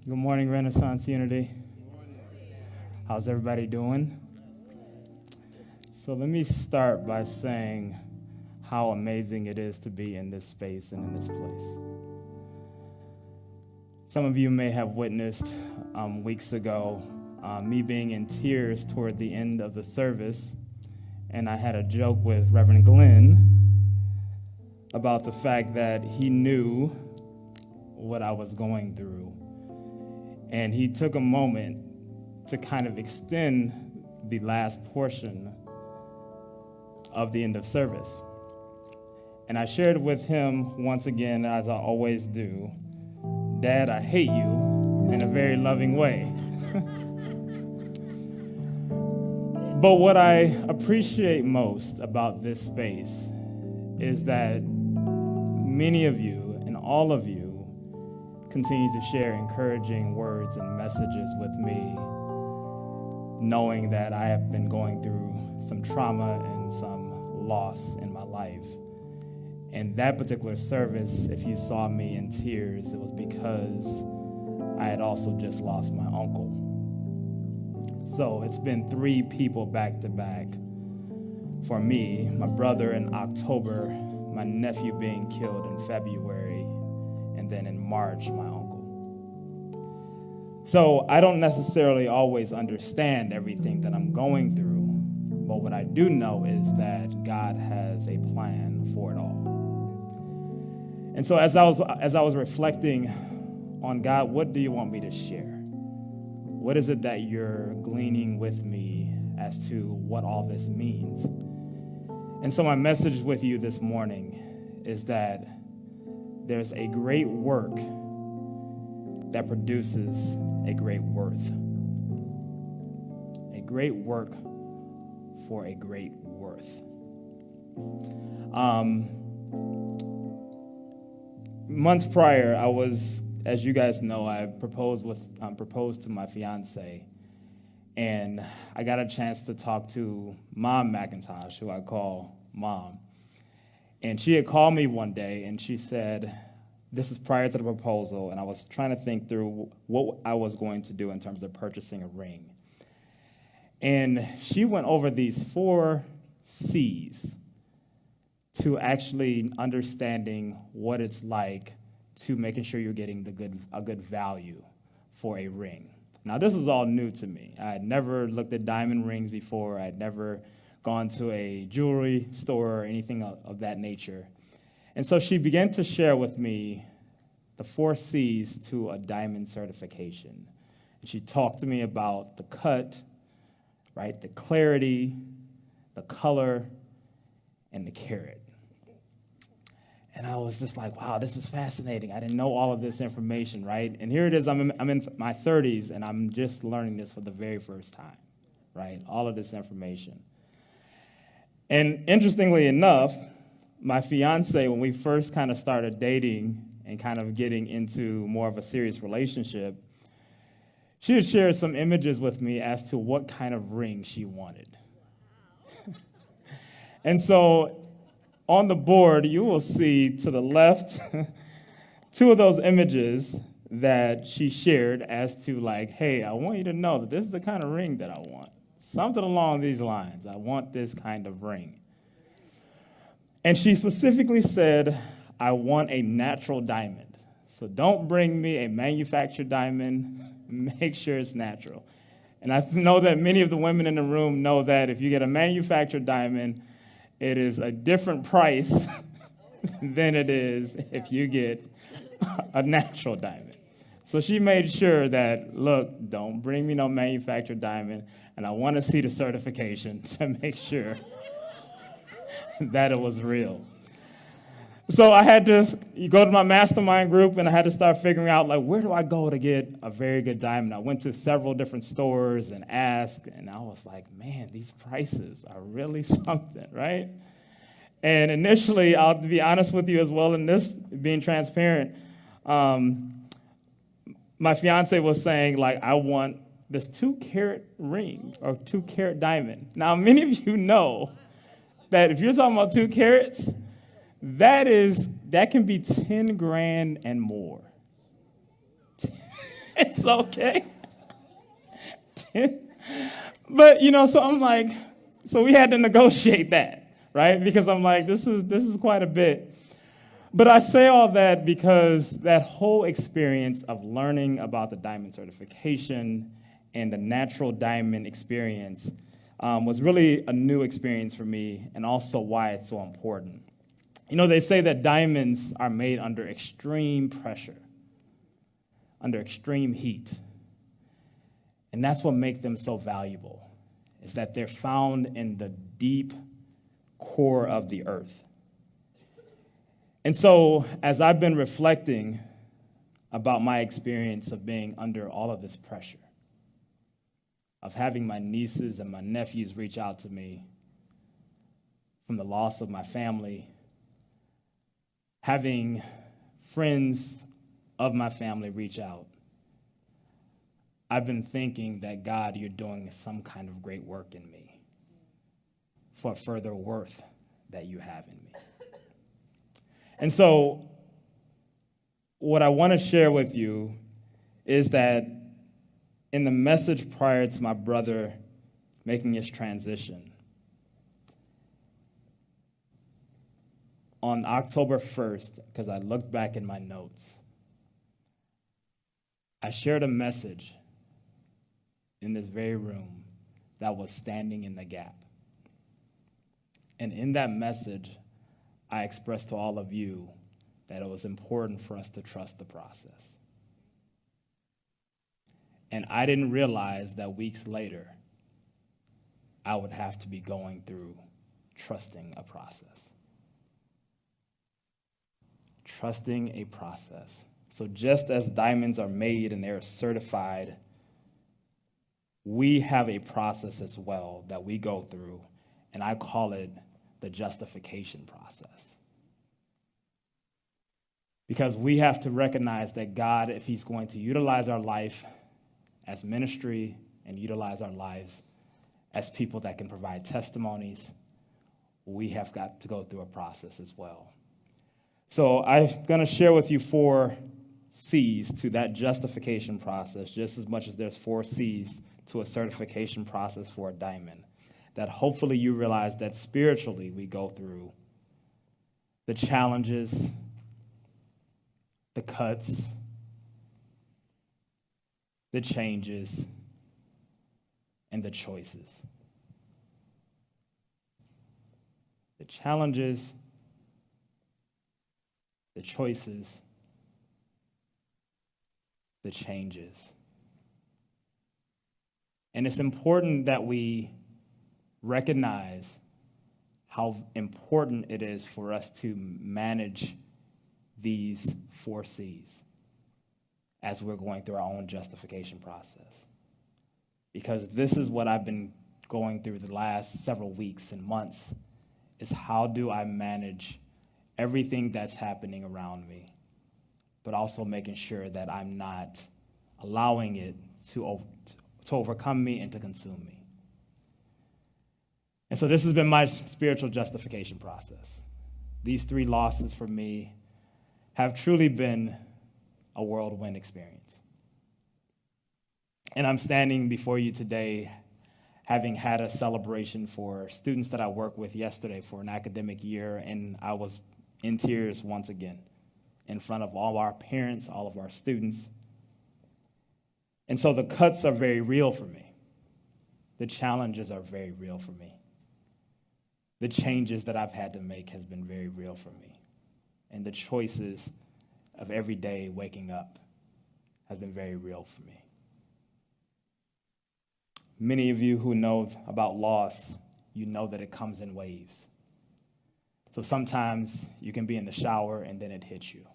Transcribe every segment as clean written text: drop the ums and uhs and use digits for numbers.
Good morning, Renaissance Unity. How's everybody doing? So let me start by saying how amazing it is to be in this space and in this place. Some of you may have witnessed weeks ago me being in tears toward the end of the service, and I had a joke with Reverend Glenn about the fact that he knew what I was going through. And he took a moment to kind of extend the last portion of the end of service. And I shared with him once again, as I always do, Dad, I hate you, in a very loving way. But what I appreciate most about this space is that many of you and all of you continue to share encouraging words and messages with me, knowing that I have been going through some trauma and some loss in my life. And that particular service, if you saw me in tears, it was because I had also just lost my uncle. So it's been 3 people back to back for me: my brother in October, my nephew being killed in February, and then in March, my uncle. So I don't necessarily always understand everything that I'm going through, but what I do know is that God has a plan for it all. And so as I was reflecting on God, what do you want me to share? What is it that you're gleaning with me as to what all this means? And so my message with you this morning is that there's a great work that produces a great worth. A great work for a great worth. Months prior, I was, as you guys know, I proposed to my fiance, and I got a chance to talk to Mom McIntosh, who I call Mom. And she had called me one day, and she said, this is prior to the proposal, and I was trying to think through what I was going to do in terms of purchasing a ring. And she went over these 4 C's to actually understanding what it's like to making sure you're getting a good value for a ring. Now, this was all new to me. I had never looked at diamond rings before. I had never gone to a jewelry store or anything of that nature. And so she began to share with me the 4 C's to a diamond certification. And she talked to me about the cut, right, the clarity, the color, and the carat. And I was just like, wow, this is fascinating. I didn't know all of this information, right? And here it is, I'm in my 30s, and I'm just learning this for the very first time, right? All of this information. And interestingly enough, my fiance, when we first kind of started dating and kind of getting into more of a serious relationship, she had shared some images with me as to what kind of ring she wanted. And so on the board, you will see to the left 2 of those images that she shared as to like, hey, I want you to know that this is the kind of ring that I want. Something along these lines. I want this kind of ring. And she specifically said, I want a natural diamond. So don't bring me a manufactured diamond. Make sure it's natural. And I know that many of the women in the room know that if you get a manufactured diamond, it is a different price than it is if you get a natural diamond. So she made sure that, look, don't bring me no manufactured diamond, and I want to see the certification to make sure that it was real. So I had to go to my mastermind group, and I had to start figuring out, like, where do I go to get a very good diamond? I went to several different stores and asked, and I was like, man, these prices are really something, right? And initially, I'll be honest with you as well, in this, being transparent, my fiance was saying, like, I want this 2-carat ring or 2-carat diamond. Now, many of you know that if you're talking about 2 carats, that can be 10 grand and more. It's okay. But, so I'm like, so we had to negotiate that, right? Because I'm like, this is quite a bit. But I say all that because that whole experience of learning about the diamond certification and the natural diamond experience was really a new experience for me, and also why it's so important. They say that diamonds are made under extreme pressure, under extreme heat. And that's what makes them so valuable, is that they're found in the deep core of the earth. And so, as I've been reflecting about my experience of being under all of this pressure, of having my nieces and my nephews reach out to me from the loss of my family, having friends of my family reach out, I've been thinking that, God, you're doing some kind of great work in me for further worth that you have in me. And so what I want to share with you is that in the message prior to my brother making his transition, on October 1st, because I looked back in my notes, I shared a message in this very room that was standing in the gap. And in that message, I expressed to all of you that it was important for us to trust the process. And I didn't realize that weeks later, I would have to be going through trusting a process. Trusting a process. So just as diamonds are made and they're certified, we have a process as well that we go through, and I call it the justification process. Because we have to recognize that God, if he's going to utilize our life as ministry and utilize our lives as people that can provide testimonies, we have got to go through a process as well. So I'm going to share with you 4 C's to that justification process, just as much as there's 4 C's to a certification process for a diamond, that hopefully you realize that spiritually we go through the challenges, the cuts, the changes, and the choices. The challenges, the choices, the changes. And it's important that we recognize how important it is for us to manage these 4 C's as we're going through our own justification process. Because this is what I've been going through the last several weeks and months, is how do I manage everything that's happening around me, but also making sure that I'm not allowing it to overcome me and to consume me. And so this has been my spiritual justification process. These 3 losses for me have truly been a whirlwind experience. And I'm standing before you today having had a celebration for students that I work with yesterday for an academic year, and I was in tears once again in front of all our parents, all of our students. And so the cuts are very real for me. The challenges are very real for me. The changes that I've had to make has been very real for me. And the choices of every day waking up has been very real for me. Many of you who know about loss, you know that it comes in waves. So sometimes you can be in the shower and then it hits you.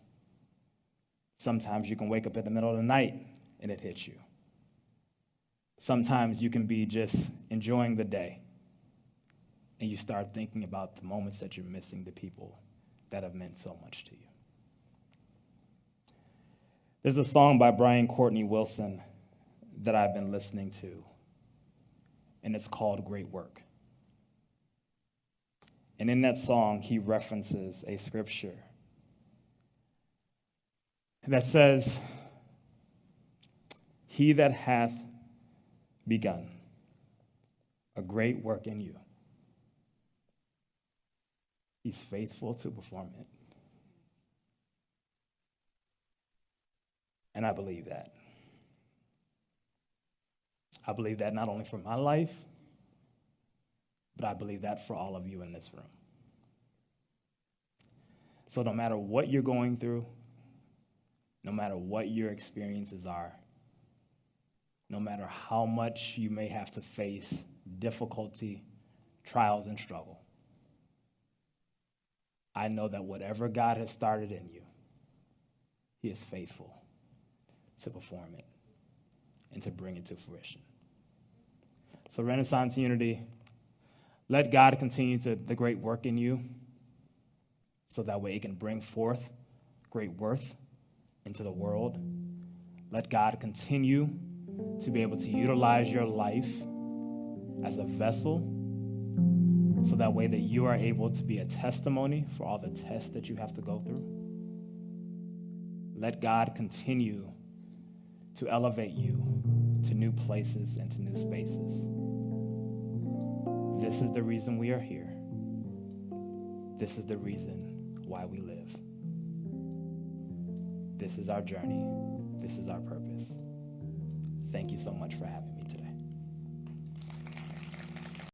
Sometimes you can wake up in the middle of the night and it hits you. Sometimes you can be just enjoying the day and you start thinking about the moments that you're missing, the people that have meant so much to you. There's a song by Brian Courtney Wilson that I've been listening to, and it's called Great Work. And in that song, he references a scripture that says, He that hath begun a great work in you, he's faithful to perform it. And I believe that. I believe that not only for my life, but I believe that for all of you in this room. So no matter what you're going through, no matter what your experiences are, no matter how much you may have to face difficulty, trials, and struggle, I know that whatever God has started in you, he is faithful to perform it and to bring it to fruition. So Renaissance Unity, let God continue the great work in you so that way it can bring forth great worth into the world. Let God continue to be able to utilize your life as a vessel so that way that you are able to be a testimony for all the tests that you have to go through. Let God continue to elevate you to new places and to new spaces. This is the reason we are here. This is the reason why we live. This is our journey. This is our purpose. Thank you so much for having me today.